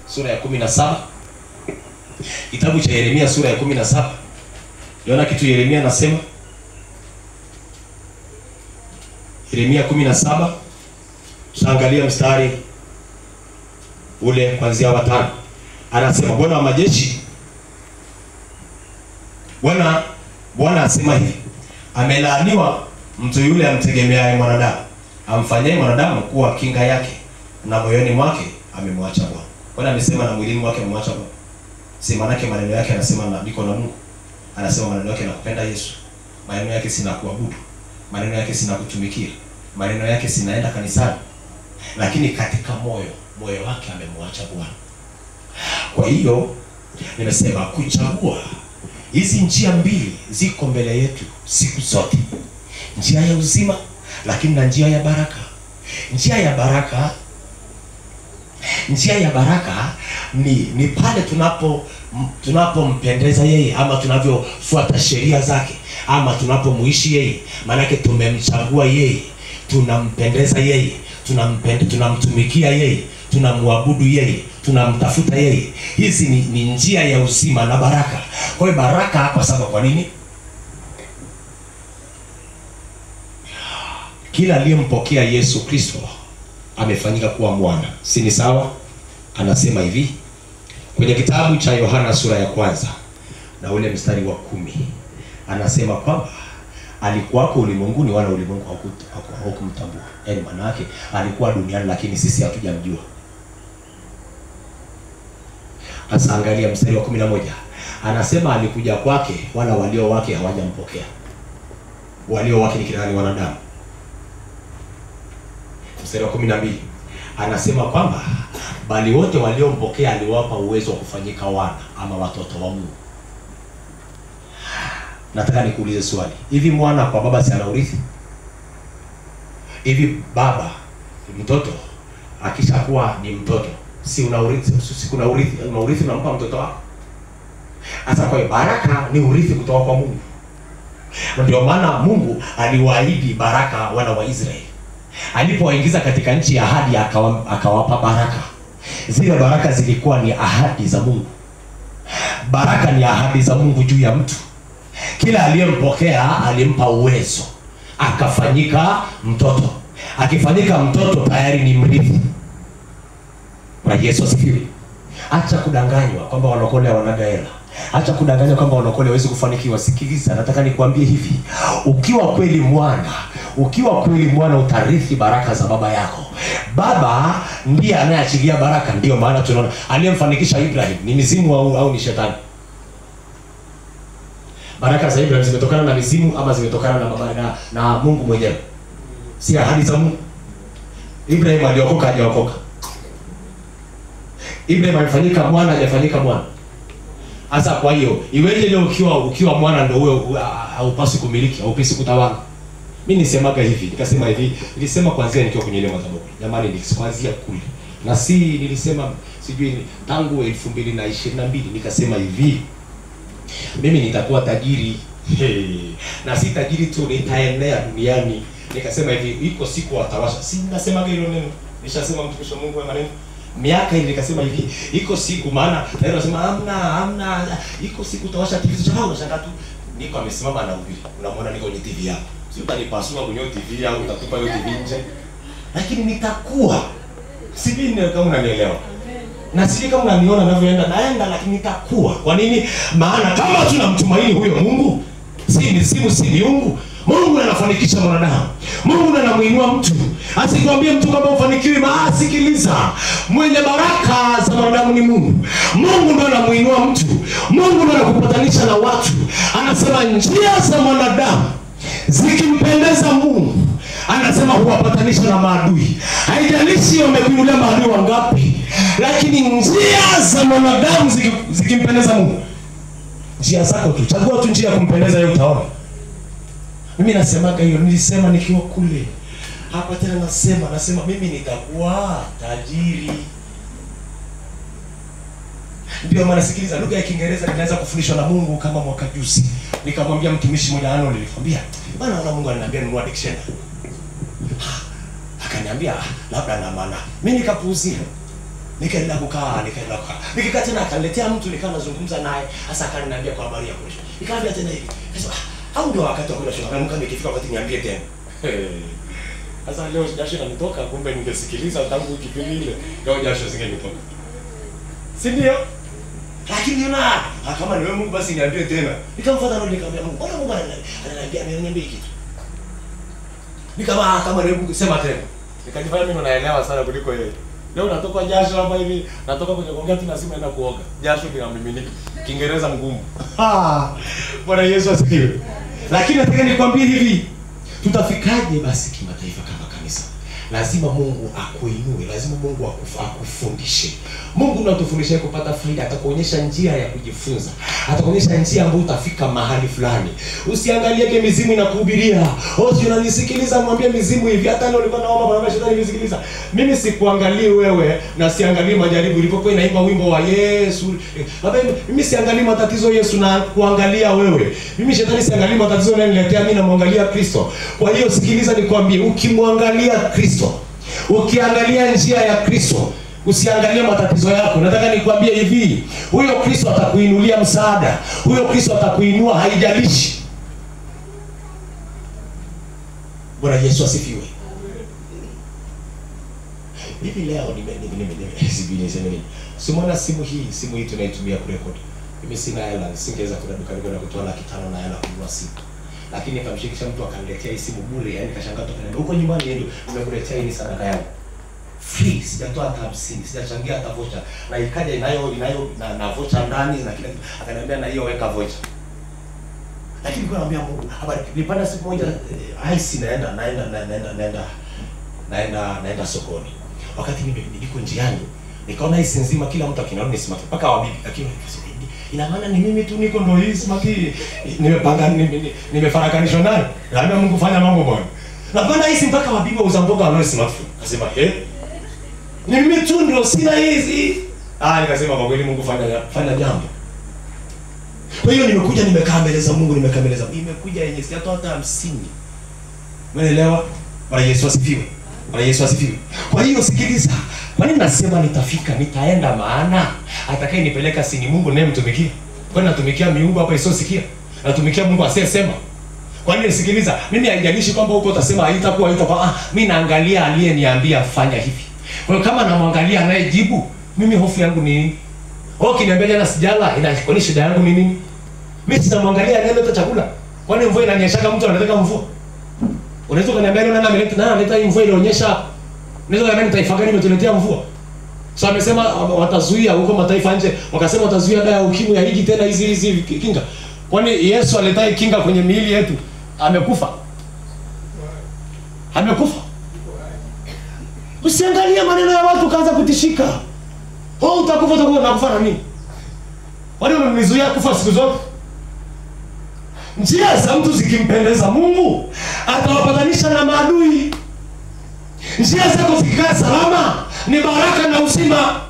sura ya 17. Kitabu cha Yeremia sura ya 17. Unaona kitu Yeremia anasema? Yeremia 17. Tuangalia mstari ule kuanzia wa 5. Anasema Bwana wa majeshi, Bwana asema hivi: amelaaniwa mtu yule amtegemeaye mwanadamu, amfanyaye mwanadamu kuwa kinga yake, na moyoni mwake amemwacha Bwana. Bwana amesema na mwilini mwake amemwacha Bwana. Si maana yake maneno yake anasema na niko na Mungu. Anasema maneno yake nakupenda Yesu. Maneno yake sina kuabudu. Maneno yake sina kutumikia. Maneno yake sinaenda kanisani. Lakini katika moyo wake amemwacha Bwana. Kwa hiyo nimesema kuchagua hizi njia mbili ziko mbele yetu siku zote. Njia ya uzima, lakini na njia ya baraka. Njia ya baraka ni pale tunapompendeza yeye, ama tunavyofuata sheria zake, ama tunapomuishi yeye. Maana yake tumemchagua yeye, tunampendeza yeye, tunamtumikia yeye, tunamwabudu yeye, tunamtafuta yeye. Hizi ni njia ya uzima na baraka. Kwa hiyo baraka hapa sababu kwa nini? Kila aliyempokea Yesu Kristo amefanyika kuwa mwana. Si ni sawa? Anasema hivi kwenye kitabu cha Yohana sura ya 1 na ule mstari wa 10. Anasema kwamba alikuwako ulimwenguni, wala ulimwengu haukumtambua. Yaani maana yake alikuwa duniani lakini sisi hatujamjua. Asa angalia mstari wa 11. Anasema alikuja kwake, wala walio wake hawajampokea. Walio wake ni kina nani? Wanadamu. Mstari wa 12. Anasema kwamba bali wote waliompokea aliwapa uwezo wa kufanyika wana, ama watoto wa Mungu. Nataka nikuulize swali. Hivi mwana kwa baba si ana urithi? Hivi baba mtoto akishakuwa ni mtoto, si una urithi? Si kuna urithi? Una urithi unampa mtoto wako. Sasa kwa hiyo baraka ni urithi kutoka kwa Mungu. Ndio maana Mungu aliwaahidi baraka wana wa Israeli. Alipowaingiza katika nchi ya ahadi akawapa baraka. Zile baraka zilikuwa ni ahadi za Mungu. Baraka ni ahadi za Mungu juu ya mtu. Kila aliyempokea alimpa uwezo, akafanyika mtoto. Akifanyika mtoto tayari ni mrithi. Kwa Yesu asifiwe. Acha kudanganywa kwamba wanokole wanaga hela. Acha kudanganywa kwamba wanokole hawezi kufanikiwa. Sikiliza, nataka nikwambie hivi. Ukiwa kweli mwana utarithi baraka za baba yako. Baba ndiye anayeachilia baraka. Ndio maana tunaona aliyemfanikisha Ibrahim ni mizimu au ni shetani? Baraka za Ibrahim zimetokana na mizimu ama zimetokana na baba na Mungu mwenyewe? Si ahadi za Mungu. Ibrahim aliokoka hajaokoka? Ibrahim alifanyika mwana hajafanyika mwana? Sasa kwa hiyo iweje leo ukiwa mwana ndio wewe haupasi kumiliki, haupasi kutawala? Mimi nisemaga hivi, nikasema hivi, nilisema kwanza nikiwa kwenye ile madhabahu. Jamani, nilikwanzia kule. Na si nilisema sijui tangu 2022 nikasema hivi, mimi nitakuwa tajiri. Na si tajiri tu, nitaenea duniani. Nikasema hivi, iko siku watawasha. Si nasemaga hilo neno. Nishasema mtumishi wa Mungu maneno. Miaka ile nikasema hivi, iko siku, maana leo nasema hamna, iko siku utawasha TV zao. Unashangaa tu niko amesimama na ubiri. Unamwona niko kwenye TV yako. Si utanipasua kwenye TV au utatupa hiyo TV nje. Lakini nitakuwa. Sijui kama unanielewa. Na sijui kama unaniona ninavyoenda lakini nitakuwa. Kwa nini? Maana kama tunamtumaini huyo Mungu, si miungu. Mungu anafanikisha mwanadamu. Mungu anamuinua mtu. Asikwambie mtu kama ufanikiwi, sikiliza. Mwenye baraka za mwanadamu ni Mungu. Mungu ndiye anamuinua mtu. Mungu ndiye anakupatanisha na watu. Anasema njia za mwanadamu zikimpendeza Mungu, anasema huwapatanisha na maadui. Haijalishi umekuinulia maadui wangapi, lakini njia za mwanadamu zikimpendeza Mungu, njia zako tu, chagua tu njia ya kumpendeza yeye, utaona. Mimi nasemaga hiyo, nilisema nikiwa kule. Hapa tena nasema mimi nitakuwa tajiri. Ndio maana sikiliza, lugha ya Kiingereza ninaweza kufundishwa na Mungu kama mwaka juzi. Nikamwambia mtumishi mmoja nilikwambia, bwana na Mungu ananiambia nunua dictionary. Akaniambia labda na maana. Mimi nikapuuzia. Nikaenda kukaa. Nikikaa tena akaniletea mtu nikawa nazungumza naye. Sasa akaniambia kwa habari ya kesho. Nikamwambia tena hivi. Sasa au ndio wakati wa kwenda shule. Kama nikifika wakati niambie tena. Sasa leo jasho linanitoka, kumbe ningesikiliza tangu kipindi ile. Leo jasho singenitoka. Si ndio? Lakini yuna kama ni wewe Mungu basi niambie tena. Nikamfuata na nikamwambia Mungu, mbona Mungu ananiambia niambie kitu. Kama ni Mungu sema tena. Nikajifanya mimi naelewa sana kuliko yeye. Leo natoka jasho hapa hivi, natoka kwenye kuongea tu nasema naenda kuoga. Jasho linamiminika. Kiingereza mgumu. Bwana Yesu asifiwe. Lakini nataka nikwambie hivi, tutafikaje basi kimataifa kama kanisa? Lazima Mungu akuinue, lazima Mungu akufundishe. Mungu anatufundisha kupata faida, atakuonyesha njia ya kujifunza. Atakuonyesha njia ambayo utafika mahali fulani. Usiangalie ke mizimu inakuhubiria. Sio unanisikiliza mwambie mizimu hivi. Hata leo nilikuwa naomba bwana shetani nisikiliza. Mimi sikuangalie wewe na siangalie majaribu ulipokuwa inaimba wimbo wa Yesu. Mimi siangalie matatizo Yesu na kuangalia wewe. Mimi shetani siangalie matatizo unayoniletea mimi na muangalia Kristo. Kwa hiyo sikiliza nikwambie, ukimwangalia Kristo, ukiangalia njia ya Kristo, usiangalie matatizo yako. Nataka nikwambie hivi, huyo Kristo atakuinulia msaada. Huyo Kristo atakuinua haijalishi. Bwana Yesu asifiwe. Hivi leo niseme simona simu hii tunaitumia kurekodi. Mimi sina hela, nisingeweza kwenda dukani kwenda kutoa 500 na hela kununua simu. Lakini nikamshikisha mtu akaniletea hii simu bure, yani kashangaa tu kaniambia huko nyumbani ndio nimekuletea hii sadaka yangu. Free, sijatoa hata 50, sijachangia hata vocha. Na ikaja inayo na vocha ndani na kila kitu. Akaniambia na hiyo weka vocha. Lakini nilikuwa naambia Mungu, habari nilipanda siku moja ice naenda sokoni. Wakati mimi niko njiani, nikaona ice nzima kila mtu akinarudi nisimaki mpaka wabibi lakini ina maana ni mimi tu niko ndo hii simaki nimepanga nimefarakanishwa naye. Naambia Mungu fanya mambo bwana. Napanda hizi mpaka wabibi wauza mboga wanao smartphone. Nasema ni mimi tu ndio sina hizi. Nikasema kwa kweli Mungu fanya jambo. Kwa hiyo nimekuja nimekaa mbele za Mungu nimekuja yenye sijatoa hata 50. Umeelewa? Bwana Yesu asifiwe. Bwana Yesu asifiwe. Kwa hiyo sikiliza. Kwa nini nasema nitafika, nitaenda maana atakaye nipeleka si ni Mungu naye mtumikia. Kwa nini natumikia miungu hapa isiyosikia? Natumikia Mungu asiyesema. Kwa nini sikiliza? Mimi haijalishi kwamba huko utasema haitakuwa. Mimi naangalia aliyeniambia fanya hivi. Kwa hiyo kama namwangalia anayejibu, mimi hofu yangu ni nini? Ukiniambia jana sijala, inakwani shida yangu ni nini? Mimi sitamwangalia anayeleta chakula. Kwani mvua inanyesha mtu anataka mvua? Unaweza kuniambia nani ameleta hii mvua ilionyesha? Unaweza kuniambia taifa gani imetuletea mvua? So amesema watazuia huko mataifa nje, wakasema watazuia dawa ya ukimwi haiji tena hizi kinga. Kwani Yesu aletaye kinga kwenye miili yetu amekufa? Amekufa. Usiangalie maneno ya watu kaanza kutishika. Utakufa nakufa na nini? Wale wamenizuia kufa siku zote. Njia za mtu zikimpendeza Mungu, atawapatanisha na maadui. Njia zako zikikaa salama, ni baraka na uzima.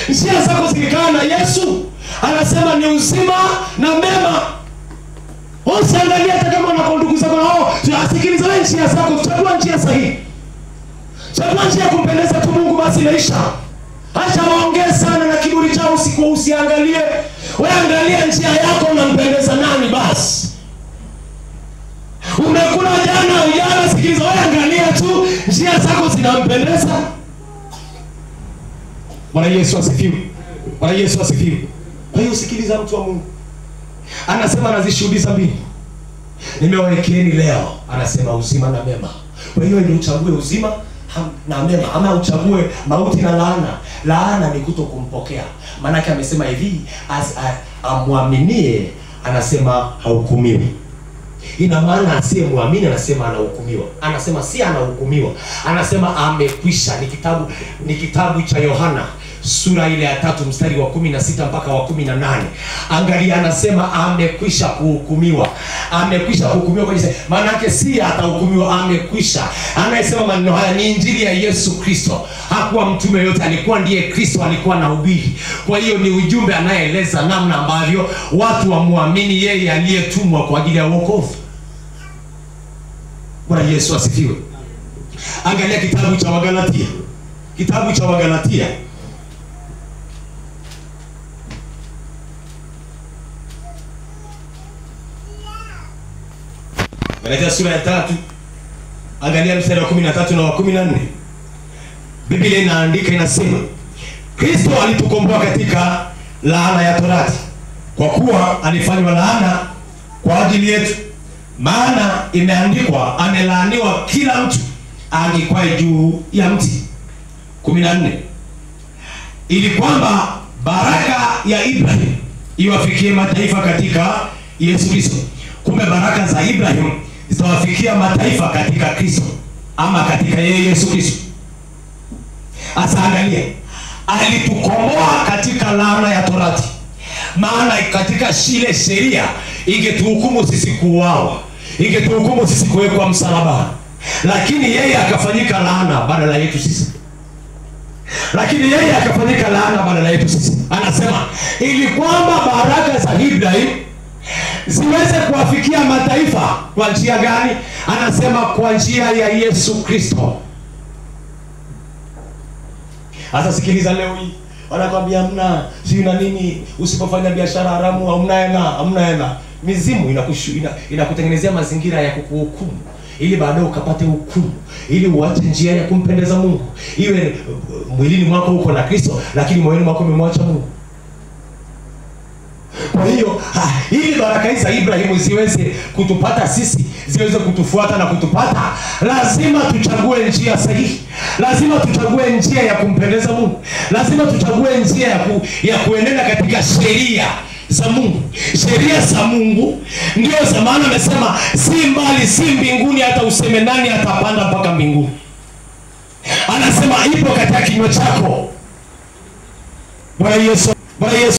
Njia zako zikikaa na Yesu, anasema ni uzima na mema. Usiangalie hata kama una ndugu zako nao, tusikilize njia zako, chagua njia sahihi. Chagua njia kumpendeza tu Mungu basi inaisha. Acha waongee sana na kiburi chao usiangalie. Wewe angalia njia yako unampendeza nani basi. Umekula jana sikiliza wewe angalia tu njia zako zinampendeza. Bwana Yesu asifiwe. Bwana Yesu asifiwe. Kwa hiyo sikiliza mtu wa Mungu. Anasema anazishuhudia mbili. Nimewaekeeni leo anasema uzima na mema. Kwa hiyo ndio uchague uzima na mema ama uchague mauti na laana. Laana ni kutokumpokea. Maana yake amesema hivi amwaminie anasema hahukumiwi. Ina maana asiyemwamini anasema anahukumiwa. Anasema si anahukumiwa. Anasema amekwisha. Ni kitabu cha Yohana sura ile ya 3 mstari wa 16 mpaka wa 18. Angalia anasema amekwisha kuhukumiwa. Amekwisha kuhukumiwa kwa jinsi. Maana yake si atahukumiwa amekwisha. Anayesema maneno haya ni injili ya Yesu Kristo. Hakuwa mtume yote, alikuwa ndiye Kristo alikuwa anahubiri. Kwa hiyo ni ujumbe anayeeleza namna ambavyo watu wamuamini yeye aliyetumwa kwa ajili ya wokovu. Bwana Yesu asifiwe. Angalia kitabu cha Wagalatia. Kitabu cha Wagalatia Galatia sura ya 3, angalia mstari wa 13 na wa 14. Biblia inaandika, inasema, Kristo alitukomboa katika laana ya torati, kwa kuwa alifanywa laana kwa ajili yetu. Maana imeandikwa, amelaaniwa kila mtu angikwae juu ya mti. 14. Ili kwamba baraka ya Ibrahim iwafikie mataifa katika Yesu Kristo. Kumbe baraka za Ibrahim zitawafikia mataifa katika Kristo, ama katika yeye Yesu Kristo. Asa angalia, alitukomboa katika laana ya torati. Maana katika shile sheria ingetuhukumu sisi kuuawa, ingetuhukumu sisi kuwekwa msalaba, lakini yeye akafanyika laana badala yetu sisi. Anasema ili kwamba baraka za Ibrahim ziweze kuwafikia mataifa. Kwa njia gani? Anasema kwa njia ya Yesu Kristo. Asa sikiliza, leo hii wanakwambia hamna sio na nini, usipofanya biashara haramu hamna hela. Mizimu inakutengenezea mazingira ya kukuhukumu, ili baadaye ukapate hukumu, ili uache njia ya kumpendeza Mungu. Iwe mwilini mwako uko na Kristo, lakini moyoni mwako umemwacha Mungu. Kwa hiyo ili baraka hizi za Ibrahimu ziweze kutupata sisi, ziweze kutufuata na kutupata, lazima tuchague njia sahihi. Lazima tuchague njia ya kumpendeza Mungu. Lazima tuchague njia ya kuenenda katika sheria za Mungu. Sheria za Mungu ndio zamani amesema si mbali, si mbinguni hata useme nani atapanda mpaka mbinguni. Anasema ipo katika kinywa chako. Bwana Yesu